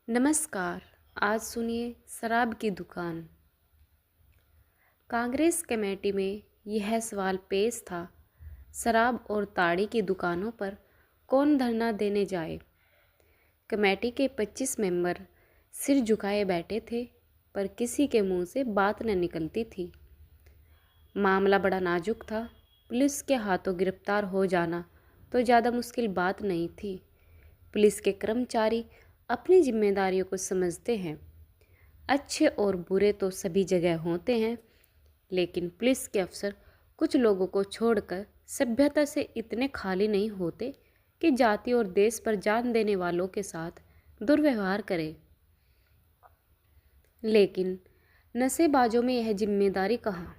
नमस्कार। आज सुनिए शराब की दुकान। कांग्रेस कमेटी में यह सवाल पेश था, शराब और ताड़ी की दुकानों पर कौन धरना देने जाए। कमेटी के 25 मेंबर सिर झुकाए बैठे थे, पर किसी के मुंह से बात न निकलती थी। मामला बड़ा नाजुक था। पुलिस के हाथों गिरफ्तार हो जाना तो ज़्यादा मुश्किल बात नहीं थी। पुलिस के कर्मचारी अपनी जिम्मेदारियों को समझते हैं। अच्छे और बुरे तो सभी जगह होते हैं, लेकिन पुलिस के अफसर कुछ लोगों को छोड़कर सभ्यता से इतने खाली नहीं होते कि जाति और देश पर जान देने वालों के साथ दुर्व्यवहार करें। लेकिन नशेबाजों में यह जिम्मेदारी कहाँ।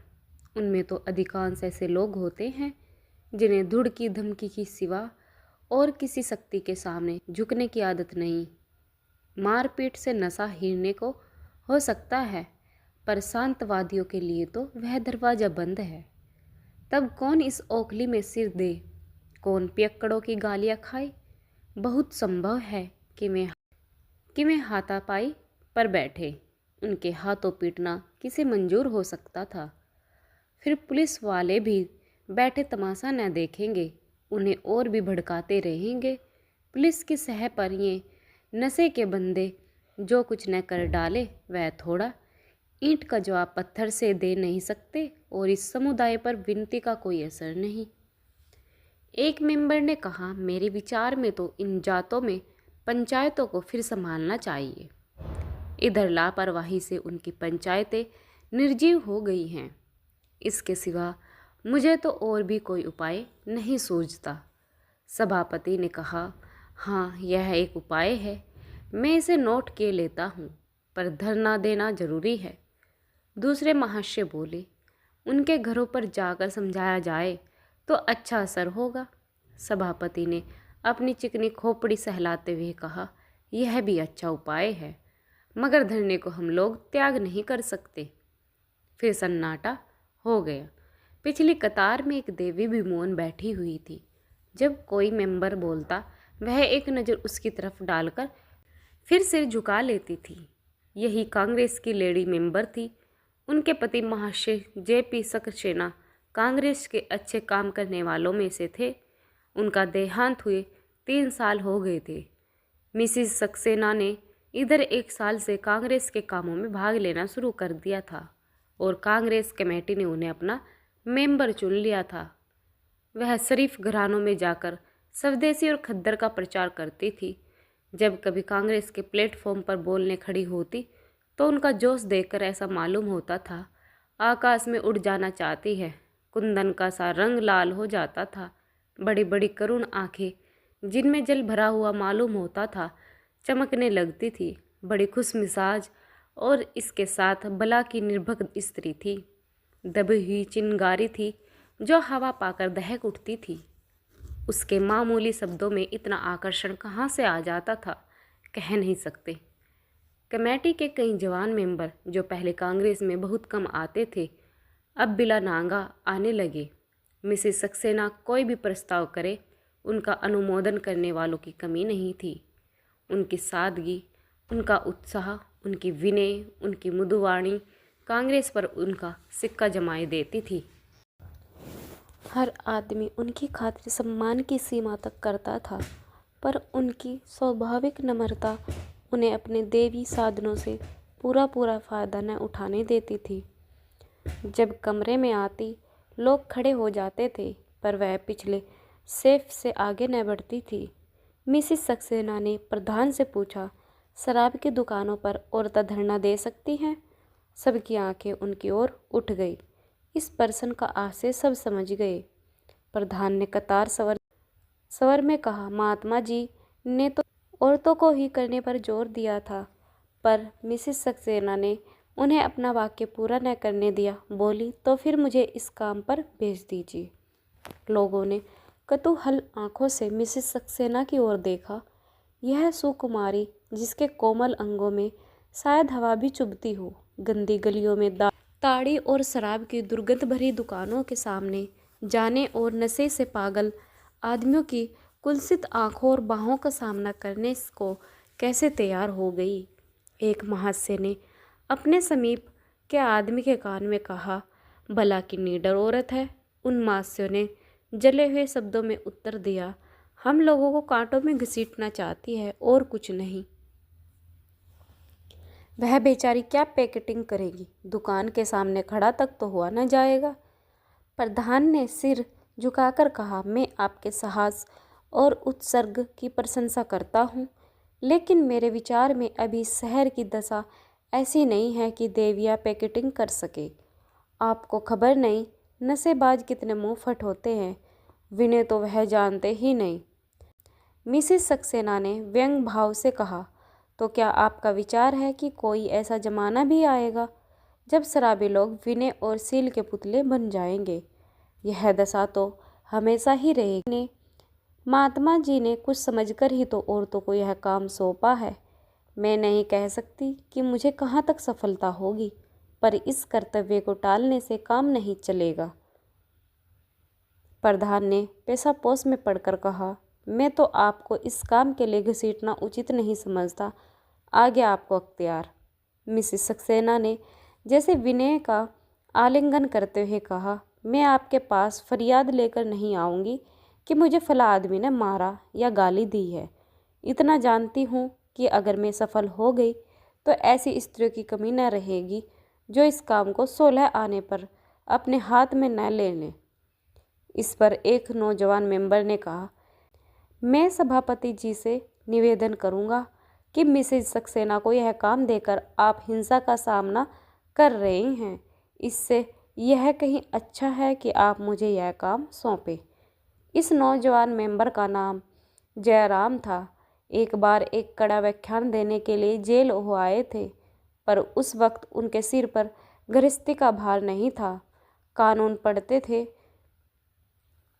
उनमें तो अधिकांश ऐसे लोग होते हैं जिन्हें धुड़ की धमकी की सिवा और किसी शक्ति के सामने झुकने की आदत नहीं। मारपीट से नशा हिरने को हो सकता है, पर शांतवादियों के लिए तो वह दरवाज़ा बंद है। तब कौन इस ओखली में सिर दे, कौन पियक्कड़ों की गालियाँ खाए। बहुत संभव है कि मैं हाथापाई पर बैठे उनके हाथों पीटना किसे मंजूर हो सकता था। फिर पुलिस वाले भी बैठे तमाशा न देखेंगे, उन्हें और भी भड़काते रहेंगे। पुलिस की सह पर ये नशे के बंदे जो कुछ न कर डाले वह थोड़ा। ईंट का जवाब पत्थर से दे नहीं सकते और इस समुदाय पर विनती का कोई असर नहीं। एक मेंबर ने कहा, मेरे विचार में तो इन जातों में पंचायतों को फिर संभालना चाहिए। इधर लापरवाही से उनकी पंचायतें निर्जीव हो गई हैं। इसके सिवा मुझे तो और भी कोई उपाय नहीं सूझता। सभापति ने कहा, हाँ, यह एक उपाय है, मैं इसे नोट किए लेता हूँ, पर धरना देना जरूरी है। दूसरे महाशय बोले, उनके घरों पर जाकर समझाया जाए तो अच्छा असर होगा। सभापति ने अपनी चिकनी खोपड़ी सहलाते हुए कहा, यह भी अच्छा उपाय है, मगर धरने को हम लोग त्याग नहीं कर सकते। फिर सन्नाटा हो गया। पिछली कतार में एक देवी भी मौन बैठी हुई थी। जब कोई मेंबर बोलता, वह एक नज़र उसकी तरफ डालकर फिर सिर झुका लेती थी। यही कांग्रेस की लेडी मेंबर थी। उनके पति महाशय जेपी सक्सेना कांग्रेस के अच्छे काम करने वालों में से थे। उनका देहांत हुए 3 साल हो गए थे। मिसिस सक्सेना ने इधर 1 साल से कांग्रेस के कामों में भाग लेना शुरू कर दिया था और कांग्रेस कमेटी ने उन्हें अपना मेंबर चुन लिया था। वह शरीफ घरानों में जाकर स्वदेशी और खद्दर का प्रचार करती थी। जब कभी कांग्रेस के प्लेटफॉर्म पर बोलने खड़ी होती तो उनका जोश देखकर ऐसा मालूम होता था आकाश में उड़ जाना चाहती है। कुंदन का सा रंग लाल हो जाता था। बड़ी बड़ी करुण आंखें जिनमें जल भरा हुआ मालूम होता था चमकने लगती थी। बड़ी खुश मिजाज और इसके साथ बला की निर्भक स्त्री थी। दबी हुई चिंगारी थी जो हवा पाकर दहक उठती थी। उसके मामूली शब्दों में इतना आकर्षण कहाँ से आ जाता था, कह नहीं सकते। कमेटी के कई जवान मेंबर जो पहले कांग्रेस में बहुत कम आते थे, अब बिला नांगा आने लगे। मिसेस सक्सेना कोई भी प्रस्ताव करे, उनका अनुमोदन करने वालों की कमी नहीं थी। उनकी सादगी, उनका उत्साह, उनकी विनय, उनकी मृदुवाणी कांग्रेस पर उनका सिक्का जमाए देती थी। हर आदमी उनकी खातिर सम्मान की सीमा तक करता था, पर उनकी स्वाभाविक नम्रता उन्हें अपने देवी साधनों से पूरा फ़ायदा न उठाने देती थी। जब कमरे में आती लोग खड़े हो जाते थे, पर वह पिछले सेफ से आगे न बढ़ती थी। मिसिस सक्सेना ने प्रधान से पूछा, शराब की दुकानों पर औरतें धरना दे सकती हैं? सबकी आंखें उनकी ओर उठ गई। इस प्रश्न का आशय सब समझ गए। प्रधान ने कतार स्वर में कहा, महात्मा जी ने तो औरतों को ही करने पर जोर दिया था। पर मिसिस सक्सेना ने उन्हें अपना वाक्य पूरा न करने दिया। बोली, तो फिर मुझे इस काम पर भेज दीजिए। लोगों ने कतूहल आंखों से मिसिस सक्सेना की ओर देखा। यह सुकुमारी, जिसके कोमल अंगों में शायद हवा भी चुभती हो, गंदी गलियों में ताड़ी और शराब की दुर्गंध भरी दुकानों के सामने जाने और नशे से पागल आदमियों की कुलसित आंखों और बाहों का सामना करने को कैसे तैयार हो गई। एक महाशय ने अपने समीप के आदमी के कान में कहा, भला की निडर औरत है। उन महाशयों ने जले हुए शब्दों में उत्तर दिया, हम लोगों को कांटों में घसीटना चाहती है और कुछ नहीं। वह बेचारी क्या पैकेटिंग करेगी, दुकान के सामने खड़ा तक तो हुआ न जाएगा। प्रधान ने सिर झुकाकर कहा, मैं आपके साहस और उत्सर्ग की प्रशंसा करता हूँ, लेकिन मेरे विचार में अभी शहर की दशा ऐसी नहीं है कि देवियाँ पैकेटिंग कर सके। आपको खबर नहीं नशेबाज कितने मुंहफट होते हैं, विनय तो वह जानते ही नहीं। मिसिस सक्सेना ने व्यंग भाव से कहा, तो क्या आपका विचार है कि कोई ऐसा जमाना भी आएगा जब शराबी लोग विनय और सील के पुतले बन जाएंगे? यह दशा तो हमेशा ही रहेगी। महात्मा जी ने कुछ समझकर ही तो औरतों को यह काम सौंपा है। मैं नहीं कह सकती कि मुझे कहाँ तक सफलता होगी, पर इस कर्तव्य को टालने से काम नहीं चलेगा। प्रधान ने पेशापोश में पढ़कर कहा, मैं तो आपको इस काम के लिए घसीटना उचित नहीं समझता, आगे आपको अख्तियार। मिसिस सक्सेना ने जैसे विनय का आलिंगन करते हुए कहा, मैं आपके पास फरियाद लेकर नहीं आऊँगी कि मुझे फला आदमी ने मारा या गाली दी है। इतना जानती हूँ कि अगर मैं सफल हो गई तो ऐसी स्त्रियों की कमी न रहेगी जो इस काम को 16 आने पर अपने हाथ में न ले लें। इस पर एक नौजवान मेंबर ने कहा, मैं सभापति जी से निवेदन करूंगा कि मिसेज सक्सेना को यह काम देकर आप हिंसा का सामना कर रहे हैं। इससे यह कहीं अच्छा है कि आप मुझे यह काम सौंपें। इस नौजवान मेंबर का नाम जयराम था। एक बार एक कड़ा व्याख्यान देने के लिए जेल हो आए थे, पर उस वक्त उनके सिर पर गृहस्थी का भार नहीं था, कानून पढ़ते थे।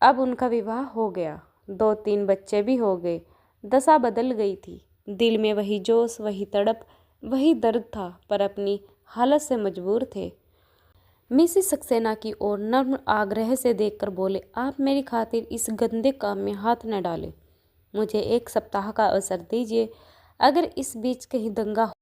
अब उनका विवाह हो गया, 2-3 बच्चे भी हो गए, दशा बदल गई थी। दिल में वही जोश, वही तड़प, वही दर्द था, पर अपनी हालत से मजबूर थे। मिसिस सक्सेना की ओर नम्र आग्रह से देखकर बोले, आप मेरी खातिर इस गंदे काम में हाथ न डालें, मुझे 1 सप्ताह का अवसर दीजिए। अगर इस बीच कहीं दंगा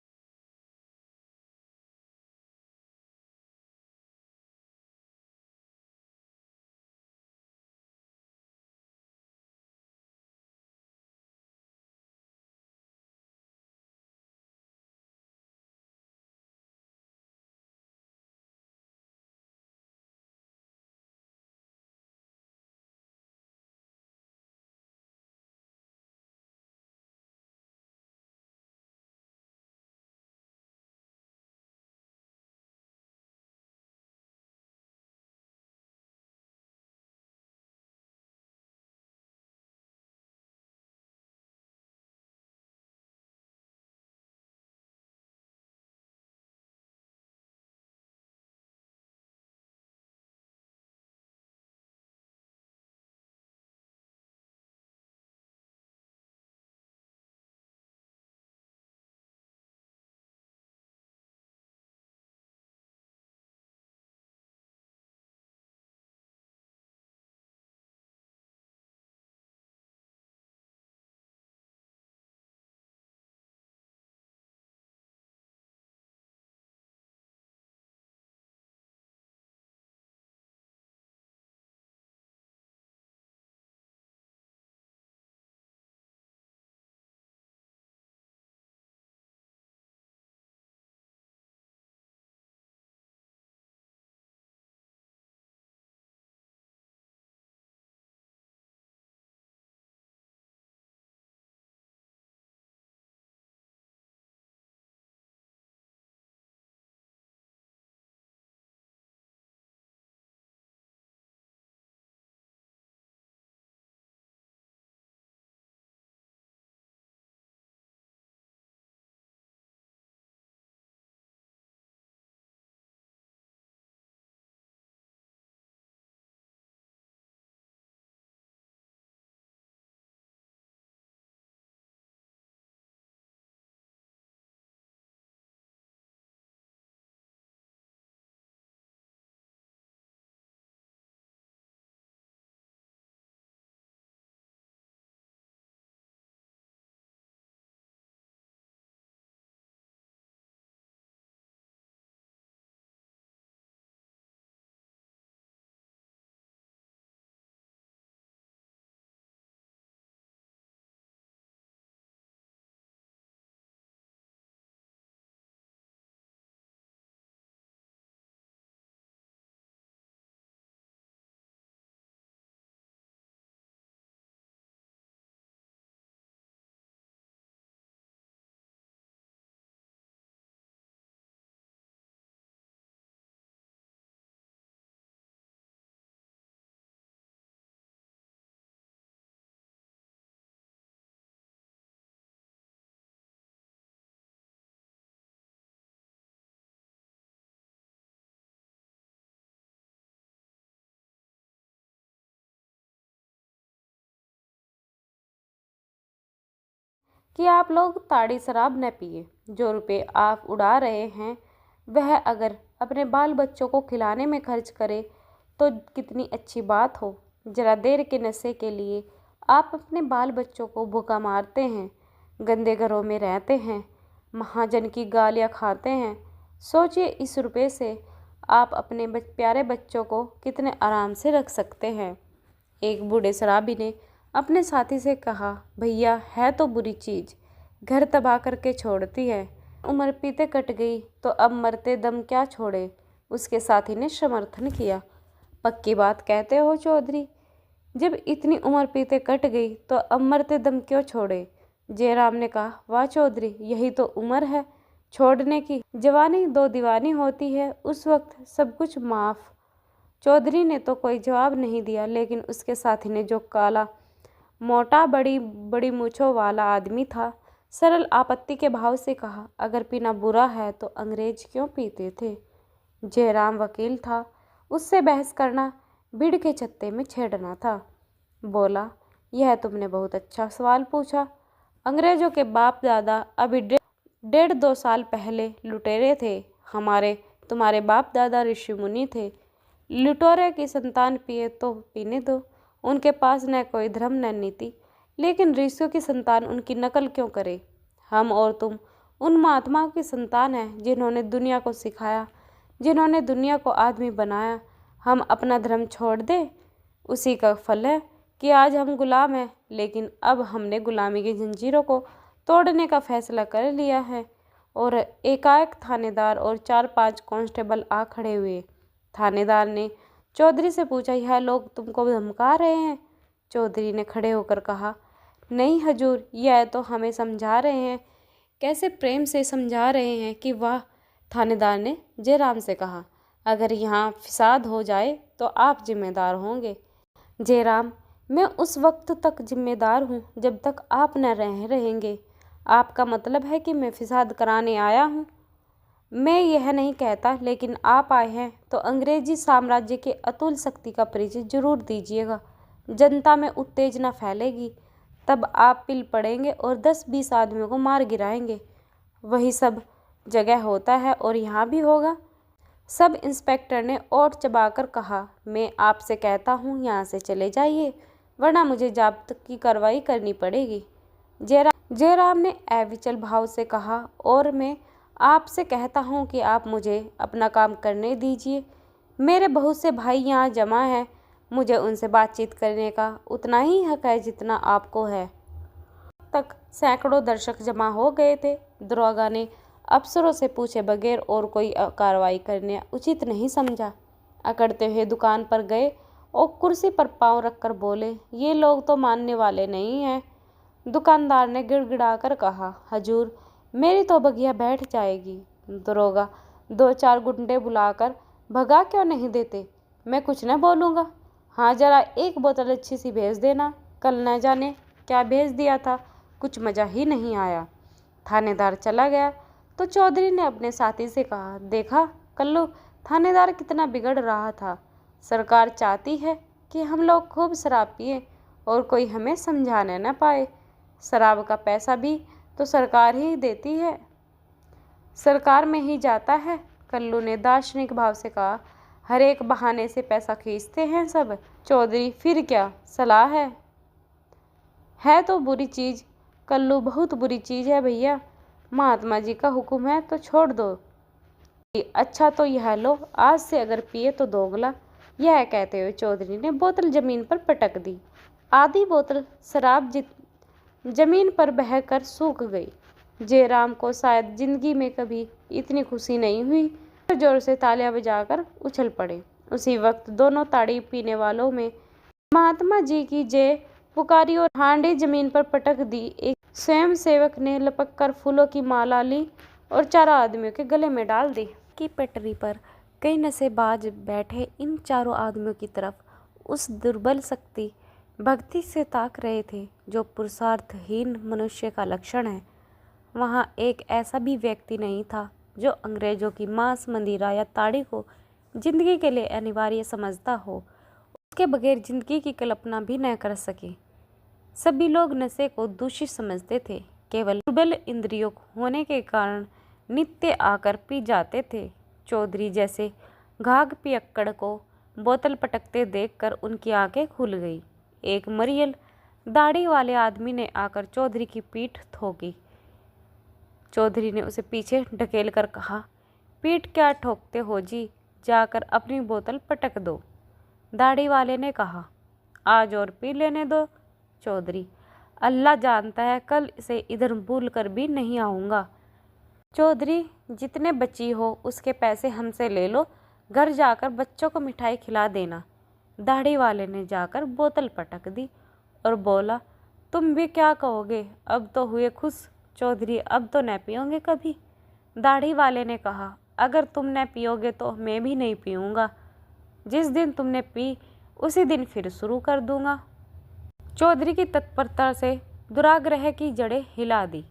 कि आप लोग ताड़ी शराब न पिए। जो रुपए आप उड़ा रहे हैं वह अगर अपने बाल बच्चों को खिलाने में खर्च करें तो कितनी अच्छी बात हो। जरा देर के नशे के लिए आप अपने बाल बच्चों को भूखा मारते हैं, गंदे घरों में रहते हैं, महाजन की गालियाँ खाते हैं। सोचिए इस रुपए से आप अपने प्यारे बच्चों को कितने आराम से रख सकते हैं। एक बूढ़े शराबी ने अपने साथी से कहा, भैया है तो बुरी चीज़, घर तबाह करके छोड़ती है। उम्र पीते कट गई तो अब मरते दम क्या छोड़े। उसके साथी ने समर्थन किया। पक्की बात कहते हो चौधरी, जब इतनी उम्र पीते कट गई तो अब मरते दम क्यों छोड़े। जयराम ने कहा, वाह चौधरी, यही तो उम्र है छोड़ने की। जवानी दो दीवानी होती है, उस वक्त सब कुछ माफ़। चौधरी ने तो कोई जवाब नहीं दिया, लेकिन उसके साथी ने, जो काला मोटा बड़ी बड़ी मूँछों वाला आदमी था, सरल आपत्ति के भाव से कहा, अगर पीना बुरा है तो अंग्रेज क्यों पीते थे। जयराम वकील था, उससे बहस करना भीड़ के छत्ते में छेड़ना था। बोला, यह तुमने बहुत अच्छा सवाल पूछा। अंग्रेजों के बाप दादा अभी 1.5-2 साल पहले लुटेरे थे। तुम्हारे बाप दादा ऋषि मुनि थे। लुटेरे की संतान पिए तो पीने दो, उनके पास न कोई धर्म न नीति। लेकिन ऋषियों की संतान उनकी नकल क्यों करे। हम और तुम उन महात्माओं की संतान हैं जिन्होंने दुनिया को सिखाया, जिन्होंने दुनिया को आदमी बनाया। हम अपना धर्म छोड़ दें, उसी का फल है कि आज हम गुलाम हैं। लेकिन अब हमने गुलामी की जंजीरों को तोड़ने का फैसला कर लिया है। और एकाएक थानेदार और 4-5 कांस्टेबल आ खड़े हुए। थानेदार ने चौधरी से पूछा, यह लोग तुमको धमका रहे हैं। चौधरी ने खड़े होकर कहा, नहीं हजूर, यह तो हमें समझा रहे हैं। कैसे प्रेम से समझा रहे हैं कि वाह। थानेदार ने जयराम से कहा, अगर यहाँ फिसाद हो जाए तो आप जिम्मेदार होंगे। जयराम, मैं उस वक्त तक जिम्मेदार हूँ जब तक आप न रहेंगे। आपका मतलब है कि मैं फिसाद कराने आया हूँ। मैं यह नहीं कहता, लेकिन आप आए हैं तो अंग्रेजी साम्राज्य के अतुल शक्ति का परिचय जरूर दीजिएगा। जनता में उत्तेजना फैलेगी, तब आप पिल पड़ेंगे और 10-20 आदमियों को मार गिराएंगे। वही सब जगह होता है और यहाँ भी होगा। सब इंस्पेक्टर ने ओठ चबाकर कहा, मैं आपसे कहता हूँ यहाँ से चले जाइए, वरना मुझे जब्त की कार्रवाई करनी पड़ेगी। जयराम ने अविचल भाव से कहा, और मैं आपसे कहता हूँ कि आप मुझे अपना काम करने दीजिए। मेरे बहुत से भाई यहाँ जमा हैं, मुझे उनसे बातचीत करने का उतना ही हक है जितना आपको है। तक सैकड़ों दर्शक जमा हो गए थे। दरोगा ने अफसरों से पूछे बगैर और कोई कार्रवाई करने उचित नहीं समझा। अकड़ते हुए दुकान पर गए और कुर्सी पर पांव रखकर बोले, ये लोग तो मानने वाले नहीं हैं। दुकानदार ने गिड़गिड़ाकर कहा, हजूर, मेरी तो बगिया बैठ जाएगी। दरोगा 2-4 गुंडे बुलाकर भगा क्यों नहीं देते। मैं कुछ न बोलूँगा। हाँ, जरा एक बोतल अच्छी सी भेज देना। कल न जाने क्या भेज दिया था, कुछ मज़ा ही नहीं आया। थानेदार चला गया तो चौधरी ने अपने साथी से कहा, देखा कल्लू, थानेदार कितना बिगड़ रहा था। सरकार चाहती है कि हम लोग खूब शराब पिए और कोई हमें समझाने न पाए। शराब का पैसा भी तो सरकार ही देती है, सरकार में ही जाता है। कल्लू ने दार्शनिक भाव से कहा, हर एक बहाने से पैसा खींचते हैं सब। चौधरी, फिर क्या सलाह है तो बुरी चीज़। कल्लू, बहुत बुरी चीज़ है भैया। महात्मा जी का हुक्म है तो छोड़ दो। अच्छा तो यह लो, आज से अगर पिए तो दोगला। यह कहते हुए चौधरी ने बोतल जमीन पर पटक दी। आधी बोतल शराब जमीन पर बहकर सूख गई। जयराम को शायद जिंदगी में कभी इतनी खुशी नहीं हुई। जोर से तालियां बजाकर उछल पड़े। उसी वक्त दोनों ताड़ी पीने वालों में महात्मा जी की जय पुकारी और हांडी जमीन पर पटक दी। एक स्वयं सेवक ने लपक कर फूलों की माला ली और 4 आदमियों के गले में डाल दी। की पटरी पर कई नशेबाज बैठे इन 4 आदमियों की तरफ उस दुर्बल शक्ति भक्ति से ताक रहे थे जो पुरुषार्थहीन मनुष्य का लक्षण है। वहाँ एक ऐसा भी व्यक्ति नहीं था जो अंग्रेजों की मांस, मंदिरा या ताड़ी को जिंदगी के लिए अनिवार्य समझता हो, उसके बगैर जिंदगी की कल्पना भी न कर सके। सभी लोग नशे को दूषित समझते थे। केवल दुर्बल इंद्रियों होने के कारण नित्य आकर पी जाते थे। चौधरी जैसे घाघ पियक्कड़ को बोतल पटकते देखकर उनकी आंखें खुल गई। एक मरियल दाढ़ी वाले आदमी ने आकर चौधरी की पीठ ठोकी। चौधरी ने उसे पीछे ढकेल कर कहा, पीठ क्या ठोकते हो जी, जाकर अपनी बोतल पटक दो। दाढ़ी वाले ने कहा, आज और पी लेने दो चौधरी, अल्लाह जानता है कल से इधर भूल कर भी नहीं आऊँगा। चौधरी, जितने बची हो उसके पैसे हमसे ले लो, घर जाकर बच्चों को मिठाई खिला देना। दाढ़ी वाले ने जाकर बोतल पटक दी और बोला, तुम भी क्या कहोगे, अब तो हुए खुश चौधरी, अब तो न पियोगे कभी। दाढ़ी वाले ने कहा, अगर तुम न पियोगे तो मैं भी नहीं पीऊँगा। जिस दिन तुमने पी उसी दिन फिर शुरू कर दूँगा। चौधरी की तत्परता से दुराग्रह की जड़ें हिला दी।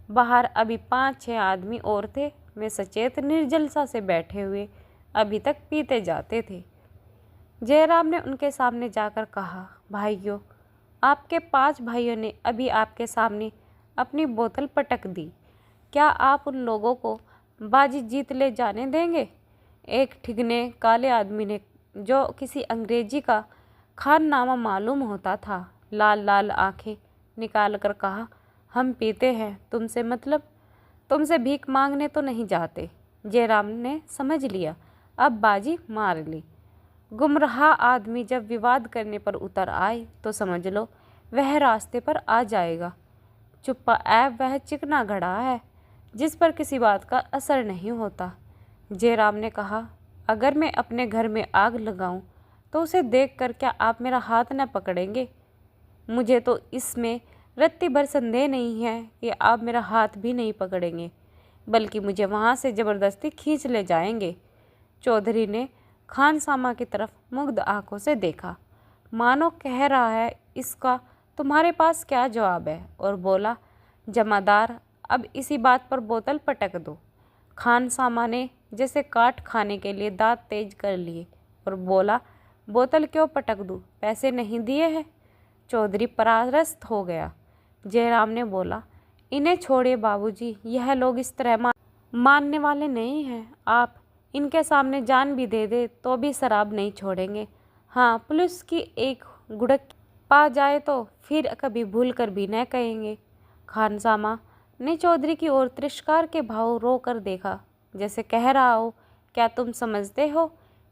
बाहर अभी 5-6 आदमी और थे। वे सचेत निर्जलता से बैठे हुए अभी तक पीते जाते थे। जयराम ने उनके सामने जाकर कहा, भाइयों, आपके 5 भाइयों ने अभी आपके सामने अपनी बोतल पटक दी। क्या आप उन लोगों को बाजी जीत ले जाने देंगे? एक ठिगने काले आदमी ने, जो किसी अंग्रेजी का खाननामा मालूम होता था, लाल लाल आंखें निकाल कर कहा, हम पीते हैं, तुमसे मतलब? तुमसे भीख मांगने तो नहीं जाते। जयराम ने समझ लिया, अब बाजी मार ली। गुमराह आदमी जब विवाद करने पर उतर आए तो समझ लो वह रास्ते पर आ जाएगा। चुप्पा ऐब वह चिकना घड़ा है जिस पर किसी बात का असर नहीं होता। जयराम ने कहा, अगर मैं अपने घर में आग लगाऊं तो उसे देखकर क्या आप मेरा हाथ न पकड़ेंगे? मुझे तो इसमें रत्ती भर संदेह नहीं है कि आप मेरा हाथ भी नहीं पकड़ेंगे, बल्कि मुझे वहाँ से ज़बरदस्ती खींच ले जाएंगे। चौधरी ने खानसामा की तरफ मुग्ध आंखों से देखा, मानो कह रहा है इसका तुम्हारे पास क्या जवाब है, और बोला, जमादार, अब इसी बात पर बोतल पटक दो। खानसामा ने जैसे काट खाने के लिए दांत तेज कर लिए और बोला, बोतल क्यों पटक दूँ, पैसे नहीं दिए हैं? चौधरी परास्त हो गया। जयराम ने बोला, इन्हें छोड़िए बाबूजी, यह लोग इस तरह मानने वाले नहीं हैं। आप इनके सामने जान भी दे दे तो भी शराब नहीं छोड़ेंगे। हाँ, पुलिस की एक गुड़क पा जाए तो फिर कभी भूल कर भी न कहेंगे। खानसामा ने चौधरी की ओर तिरस्कार के भाव रो कर देखा, जैसे कह रहा हो, क्या तुम समझते हो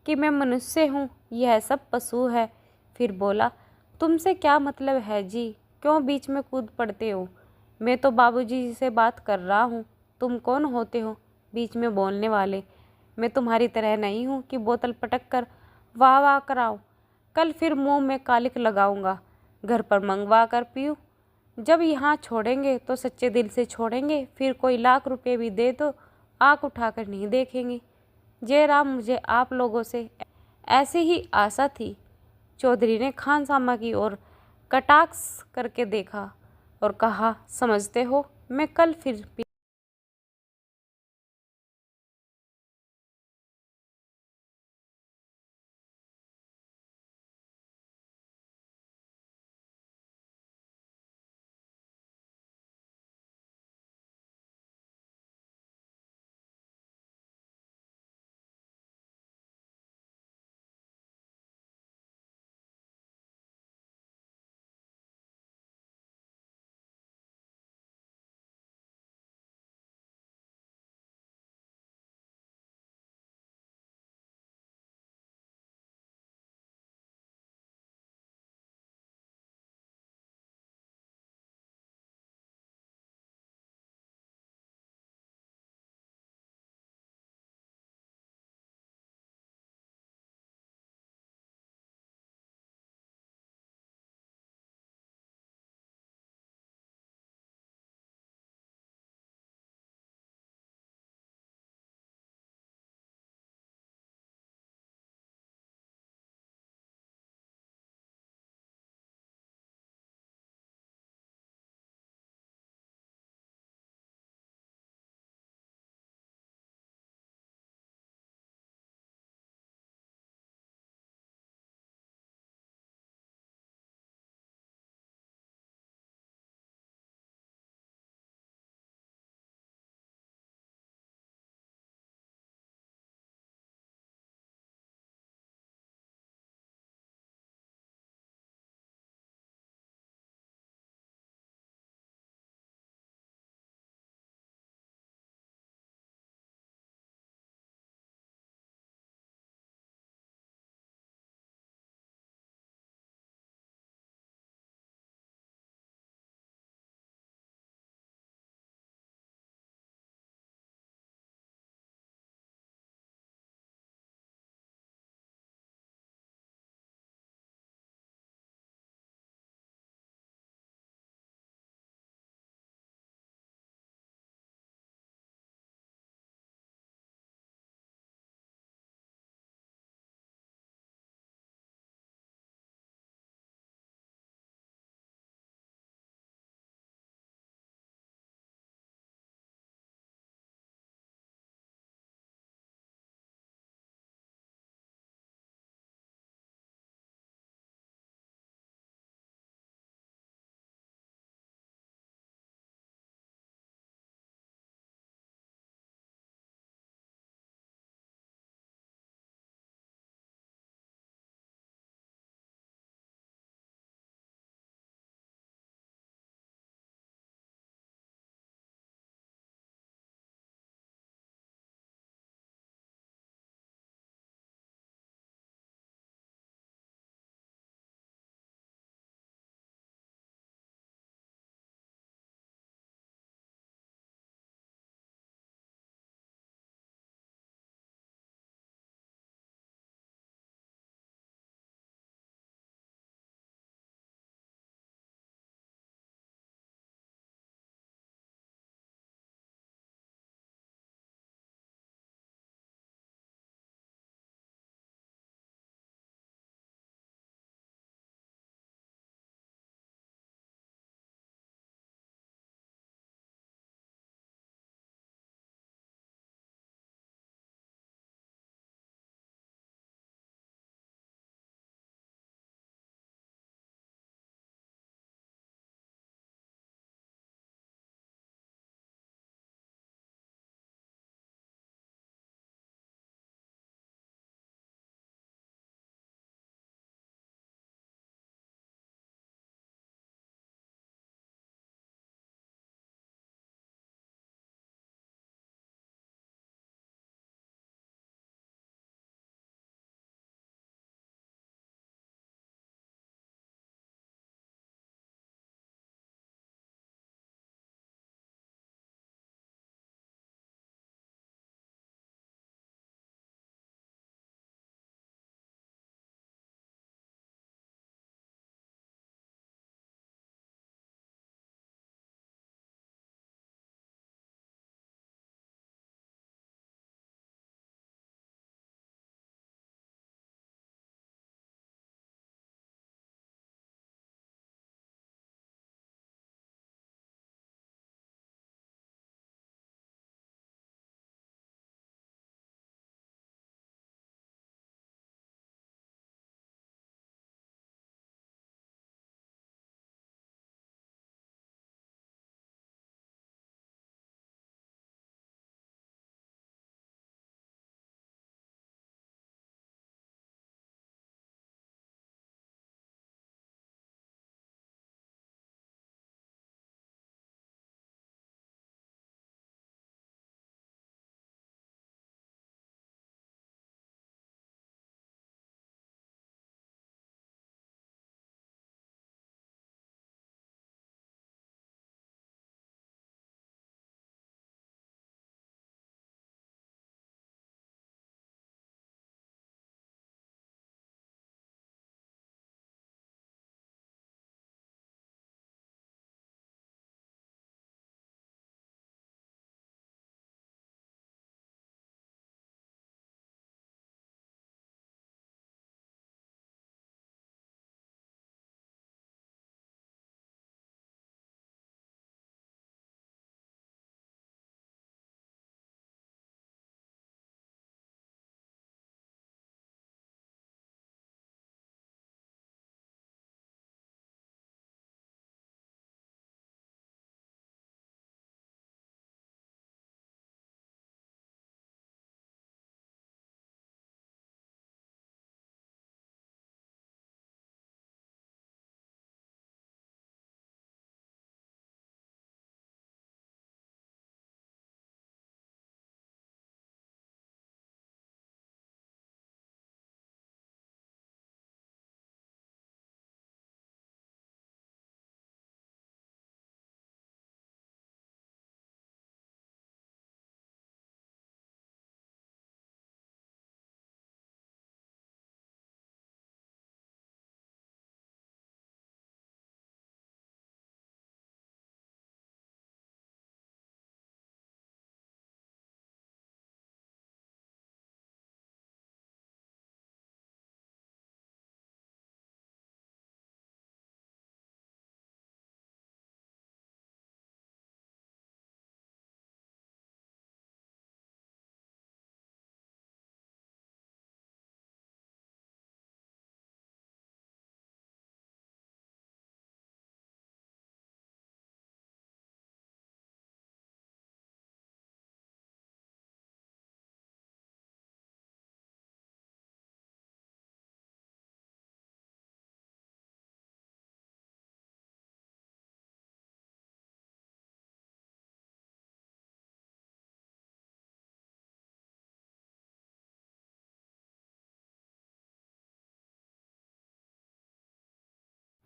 कि मैं मनुष्य हूँ, यह सब पशु है? फिर बोला, तुमसे क्या मतलब है जी, क्यों बीच में कूद पड़ते हो? मैं तो बाबूजी से बात कर रहा हूँ, तुम कौन होते हो बीच में बोलने वाले? मैं तुम्हारी तरह नहीं हूँ कि बोतल पटक कर वाह वाह कराऊँ। कल फिर मुंह में कालिक लगाऊंगा, घर पर मंगवा कर पीऊँ। जब यहाँ छोड़ेंगे तो सच्चे दिल से छोड़ेंगे, फिर कोई लाख रुपए भी दे तो आँख उठाकर नहीं देखेंगे। जयराम, मुझे आप लोगों से ऐसी ही आशा थी। चौधरी ने खानसामा की ओर कटाक्ष करके देखा और कहा, समझते हो, मैं कल फिर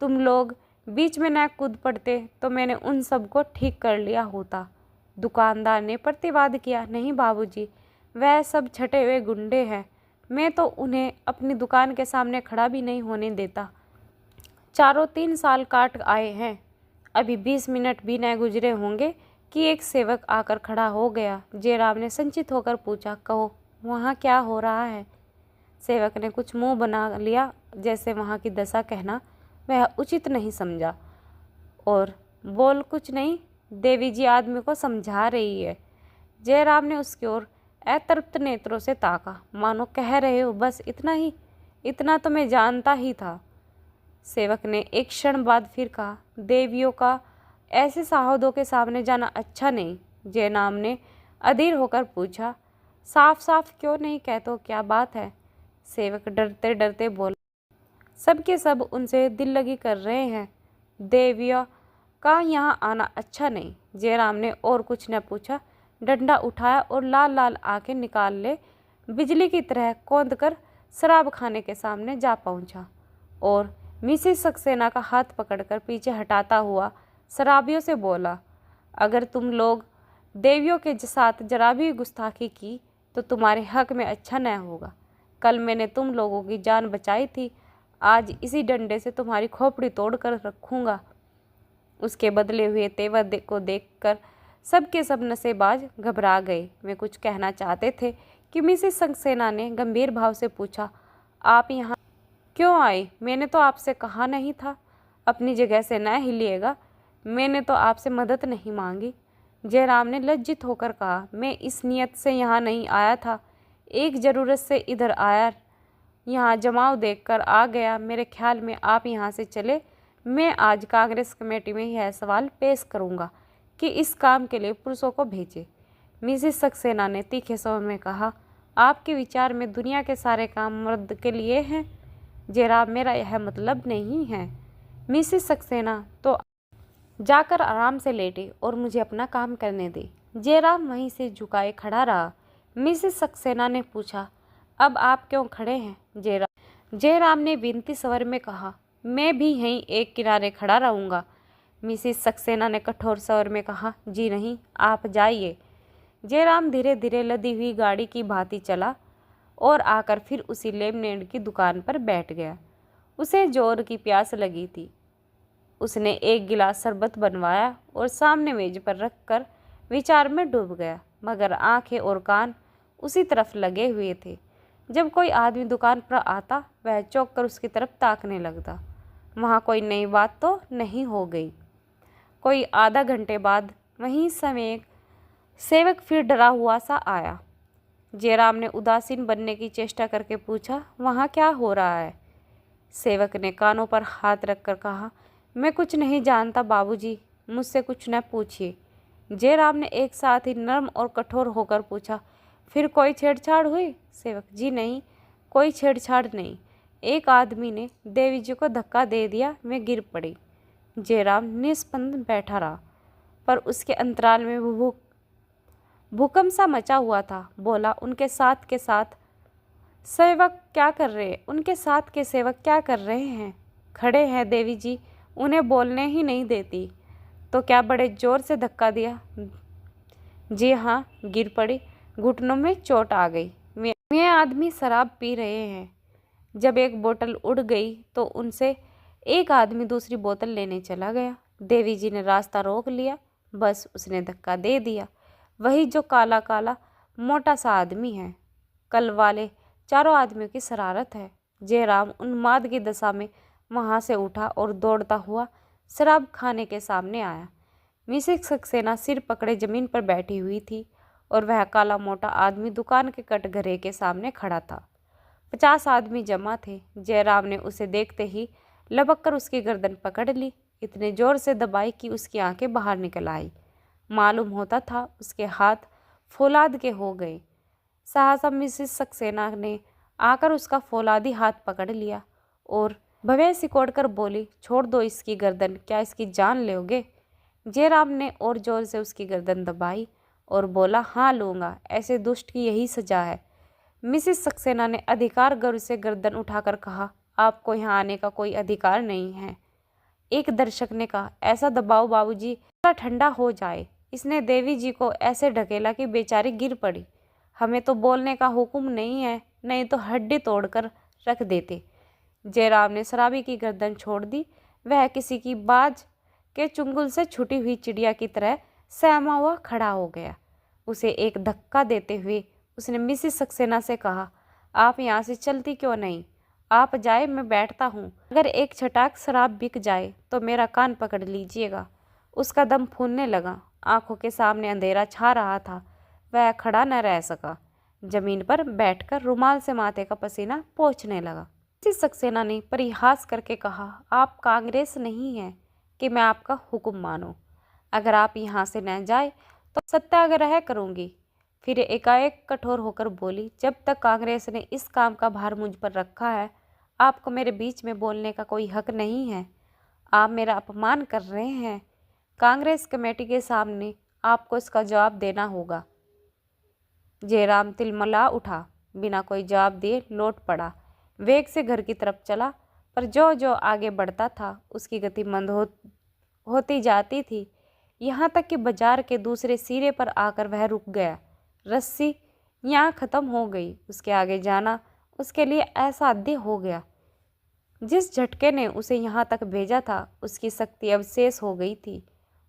तुम लोग बीच में न कूद पड़ते तो मैंने उन सबको ठीक कर लिया होता। दुकानदार ने प्रतिवाद किया, नहीं बाबूजी, वह सब छटे हुए गुंडे हैं, मैं तो उन्हें अपनी दुकान के सामने खड़ा भी नहीं होने देता। चारों 3 साल काट आए हैं, अभी 20 मिनट भी न गुजरे होंगे कि एक सेवक आकर खड़ा हो गया। जयराम ने संचित होकर पूछा, कहो वहाँ क्या हो रहा है? सेवक ने कुछ मुंह बना लिया, जैसे वहाँ की दशा कहना वह उचित नहीं समझा, और बोल, कुछ नहीं, देवी जी आदमी को समझा रही है। जयराम ने उसकी ओर अतृप्त नेत्रों से ताका, मानो कह रहे हो बस इतना ही? इतना तो मैं जानता ही था। सेवक ने एक क्षण बाद फिर कहा, देवियों का ऐसे साहौदों के सामने जाना अच्छा नहीं। जयराम ने अधीर होकर पूछा, साफ साफ क्यों नहीं कहते हो, क्या बात है? सेवक डरते डरते बोला, सबके सब उनसे दिल लगी कर रहे हैं, देवियों का यहाँ आना अच्छा नहीं। जयराम ने और कुछ न पूछा, डंडा उठाया और लाल लाल आंखें निकाल ले बिजली की तरह कौंध कर शराब खाने के सामने जा पहुंचा और मिसेस सक्सेना का हाथ पकड़कर पीछे हटाता हुआ शराबियों से बोला, अगर तुम लोग देवियों के साथ जरा भी गुस्ताखी की तो तुम्हारे हक में अच्छा न होगा। कल मैंने तुम लोगों की जान बचाई थी, आज इसी डंडे से तुम्हारी खोपड़ी तोड़ कर रखूँगा। उसके बदले हुए तेवर को देखकर सबके सब नशेबाज घबरा गए। वे कुछ कहना चाहते थे कि मिसेस सक्सेना ने गंभीर भाव से पूछा, आप यहाँ क्यों आए? मैंने तो आपसे कहा नहीं था अपनी जगह से न हिलिएगा, मैंने तो आपसे मदद नहीं मांगी। जयराम ने लज्जित होकर कहा, मैं इस नियत से यहाँ नहीं आया था, एक ज़रूरत से इधर आया, यहाँ जमाव देखकर आ गया। मेरे ख्याल में आप यहाँ से चले। मैं आज कांग्रेस कमेटी में यह सवाल पेश करूँगा कि इस काम के लिए पुरुषों को भेजे। मिसेस सक्सेना ने तीखे स्वर में कहा, आपके विचार में दुनिया के सारे काम मर्द के लिए हैं? जयराम, मेरा यह मतलब नहीं है। मिसेस सक्सेना तो जाकर आराम से लेटे और मुझे अपना काम करने दे। जयराम वहीं से झुकाए खड़ा रहा। मिसेस सक्सेना ने पूछा, अब आप क्यों खड़े हैं? जयराम ने विनती स्वर में कहा, मैं भी यहीं एक किनारे खड़ा रहूँगा। मिसेस सक्सेना ने कठोर स्वर में कहा, जी नहीं, आप जाइए। जयराम धीरे धीरे लदी हुई गाड़ी की भांति चला और आकर फिर उसी लेमनेड की दुकान पर बैठ गया। उसे जोर की प्यास लगी थी। उसने एक गिलास शरबत बनवाया और सामने मेज पर रखकर विचार में डूब गया, मगर आंखें और कान उसी तरफ लगे हुए थे। जब कोई आदमी दुकान पर आता वह चौंक कर उसकी तरफ ताकने लगता। वहाँ कोई नई बात तो नहीं हो गई। कोई आधा घंटे बाद वहीं समय सेवक फिर डरा हुआ सा आया। जयराम ने उदासीन बनने की चेष्टा करके पूछा, वहाँ क्या हो रहा है? सेवक ने कानों पर हाथ रखकर कहा, मैं कुछ नहीं जानता बाबूजी, मुझसे कुछ न पूछिए। जयराम ने एक साथ ही नर्म और कठोर होकर पूछा, फिर कोई छेड़छाड़ हुई? सेवक, जी नहीं, कोई छेड़छाड़ नहीं, एक आदमी ने देवी जी को धक्का दे दिया, मैं गिर पड़ी। जयराम निस्पंद बैठा रहा, पर उसके अंतराल में भूकंप सा मचा हुआ था। बोला, उनके साथ के साथ सेवक क्या कर रहे हैं? उनके साथ के सेवक क्या कर रहे हैं? खड़े हैं देवी जी, उन्हें बोलने ही नहीं देती। तो क्या बड़े जोर से धक्का दिया? जी हाँ, गिर पड़ी, घुटनों में चोट आ गई। वे आदमी शराब पी रहे हैं। जब एक बोतल उड़ गई तो उनसे एक आदमी दूसरी बोतल लेने चला गया। देवी जी ने रास्ता रोक लिया, बस उसने धक्का दे दिया। वही जो काला काला मोटा सा आदमी है। कल वाले चारों आदमियों की शरारत है। जयराम उन्माद की दशा में वहाँ से उठा और दौड़ता हुआ शराब खाने के सामने आया। मिसेस सक्सेना सिर पकड़े जमीन पर बैठी हुई थी और वह काला मोटा आदमी दुकान के कटघरे के सामने खड़ा था। 50 आदमी जमा थे। जयराम ने उसे देखते ही लपक कर उसकी गर्दन पकड़ ली, इतने जोर से दबाई कि उसकी आंखें बाहर निकल आई। मालूम होता था उसके हाथ फौलाद के हो गए। सहसा मिसेस सक्सेना ने आकर उसका फौलादी हाथ पकड़ लिया और भवें सिकोड़ कर बोली, छोड़ दो इसकी गर्दन, क्या इसकी जान लोगे? जयराम ने और जोर से उसकी गर्दन दबाई और बोला, हाँ लूँगा, ऐसे दुष्ट की यही सजा है। मिसेस सक्सेना ने अधिकार गर्व से गर्दन उठाकर कहा, आपको यहाँ आने का कोई अधिकार नहीं है। एक दर्शक ने कहा, ऐसा दबाओ बाबूजी थोड़ा ठंडा हो जाए। इसने देवी जी को ऐसे ढकेला कि बेचारी गिर पड़ी। हमें तो बोलने का हुक्म नहीं है, नहीं तो हड्डी तोड़कर रख देते। जयराम ने शराबी की गर्दन छोड़ दी। वह किसी की बाज के चुंगल से छुटी हुई चिड़िया की तरह सहमा हुआ खड़ा हो गया। उसे एक धक्का देते हुए उसने मिसिस सक्सेना से कहा, आप यहाँ से चलती क्यों नहीं? आप जाए, मैं बैठता हूँ। अगर एक छटाक शराब बिक जाए तो मेरा कान पकड़ लीजिएगा। उसका दम फूलने लगा। आंखों के सामने अंधेरा छा रहा था। वह खड़ा न रह सका। जमीन पर बैठकर रुमाल से माथे का पसीना पोंछने लगा। मिसिस सक्सेना ने परिहास करके कहा, आप कांग्रेस नहीं हैं कि मैं आपका हुक्म मानूं। अगर आप यहाँ से न जाए तो सत्याग्रह करूँगी। फिर एकाएक कठोर होकर बोली, जब तक कांग्रेस ने इस काम का भार मुझ पर रखा है, आपको मेरे बीच में बोलने का कोई हक नहीं है। आप मेरा अपमान कर रहे हैं। कांग्रेस कमेटी के सामने आपको इसका जवाब देना होगा। जयराम तिलमिला उठा, बिना कोई जवाब दिए लौट पड़ा। वेग से घर की तरफ चला, पर जो जो आगे बढ़ता था उसकी गति मंद होती जाती थी, यहाँ तक कि बाजार के दूसरे सिरे पर आकर वह रुक गया। रस्सी यहाँ खत्म हो गई। उसके आगे जाना उसके लिए असाध्य हो गया। जिस झटके ने उसे यहाँ तक भेजा था उसकी शक्ति अब शेष हो गई थी।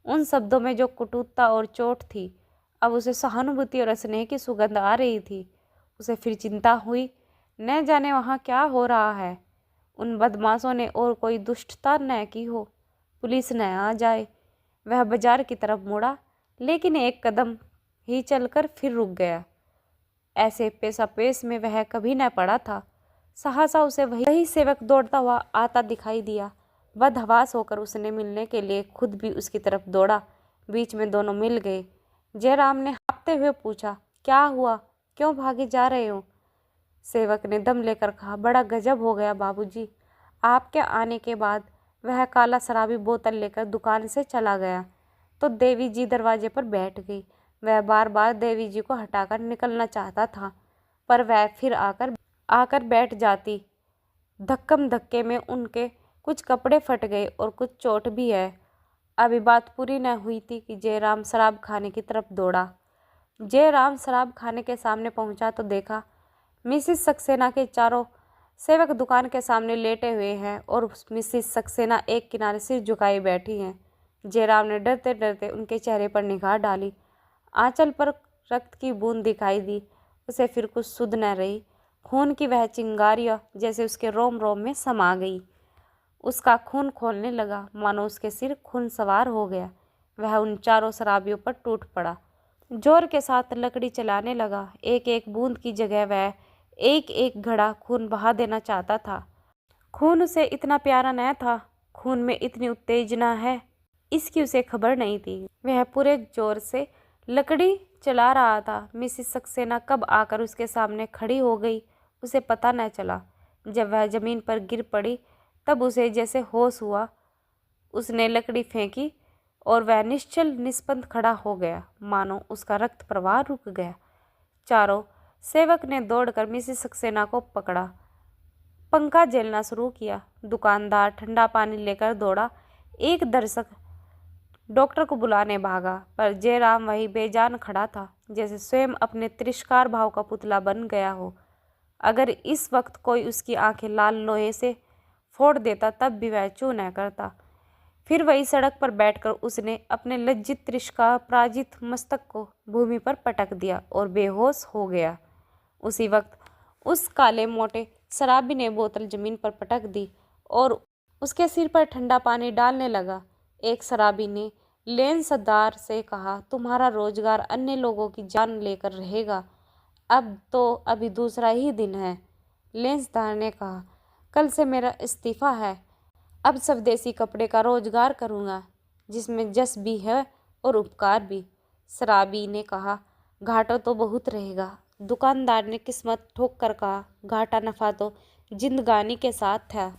उन शब्दों में जो कटुता और चोट थी, अब उसे सहानुभूति और स्नेह की सुगंध आ रही थी। उसे फिर चिंता हुई, न जाने वहाँ क्या हो रहा है। उन बदमाशों ने और कोई दुष्टता न की हो, पुलिस न आ जाए। वह बाजार की तरफ मुड़ा, लेकिन एक कदम ही चलकर फिर रुक गया। ऐसे पेशापेश में वह कभी न पड़ा था। सहसा उसे वही सेवक दौड़ता हुआ आता दिखाई दिया। बदहवास होकर उसने मिलने के लिए खुद भी उसकी तरफ दौड़ा। बीच में दोनों मिल गए। जयराम ने हाँफते हुए पूछा, क्या हुआ? क्यों भागे जा रहे हो? सेवक ने दम लेकर कहा, बड़ा गजब हो गया बाबूजी। आपके आने के बाद वह काला शराबी बोतल लेकर दुकान से चला गया तो देवी जी दरवाजे पर बैठ गई। वह बार बार देवी जी को हटाकर निकलना चाहता था, पर वह फिर आकर बैठ जाती। धक्कम धक्के में उनके कुछ कपड़े फट गए और कुछ चोट भी है। अभी बात पूरी न हुई थी कि जयराम शराब खाने की तरफ दौड़ा। जयराम शराब खाने के सामने पहुंचा तो देखा मिसिस सक्सेना के चारों सेवक दुकान के सामने लेटे हुए हैं और मिसिस सक्सेना एक किनारे सिर झुकाए बैठी हैं। जयराम ने डरते डरते उनके चेहरे पर निगाह डाली। आंचल पर रक्त की बूंद दिखाई दी। उसे फिर कुछ सुध न रही। खून की वह चिंगारियाँ जैसे उसके रोम रोम में समा गई। उसका खून खोलने लगा, मानो उसके सिर खून सवार हो गया। वह उन चारों शराबियों पर टूट पड़ा, जोर के साथ लकड़ी चलाने लगा। एक एक बूंद की जगह वह एक एक घड़ा खून बहा देना चाहता था। खून उसे इतना प्यारा न था, खून में इतनी उत्तेजना है इसकी उसे खबर नहीं थी। वह पूरे जोर से लकड़ी चला रहा था। मिसिस सक्सेना कब आकर उसके सामने खड़ी हो गई उसे पता न चला। जब वह जमीन पर गिर पड़ी तब उसे जैसे होश हुआ। उसने लकड़ी फेंकी और वह निश्चल निस्पंद खड़ा हो गया, मानो उसका रक्त प्रवाह रुक गया। चारों सेवक ने दौड़कर मिसिस सक्सेना को पकड़ा, पंखा झेलना शुरू किया। दुकानदार ठंडा पानी लेकर दौड़ा। एक दर्शक डॉक्टर को बुलाने भागा, पर जयराम वही बेजान खड़ा था, जैसे स्वयं अपने तिरस्कार भाव का पुतला बन गया हो। अगर इस वक्त कोई उसकी आंखें लाल लोहे से फोड़ देता तब भी वह चूं न करता। फिर वही सड़क पर बैठकर उसने अपने लज्जित तिरस्कार पराजित मस्तक को भूमि पर पटक दिया और बेहोश हो गया। उसी वक्त उस काले मोटे शराबी ने बोतल जमीन पर पटक दी और उसके सिर पर ठंडा पानी डालने लगा। एक शराबी ने लेंसदार से कहा, तुम्हारा रोजगार अन्य लोगों की जान लेकर रहेगा। अब तो अभी दूसरा ही दिन है। लेंसदार ने कहा, कल से मेरा इस्तीफा है। अब स्वदेशी कपड़े का रोजगार करूँगा, जिसमें जस भी है और उपकार भी। शराबी ने कहा, घाटा तो बहुत रहेगा। दुकानदार ने किस्मत ठोक कर कहा, घाटा नफा तो जिंदगानी के साथ था।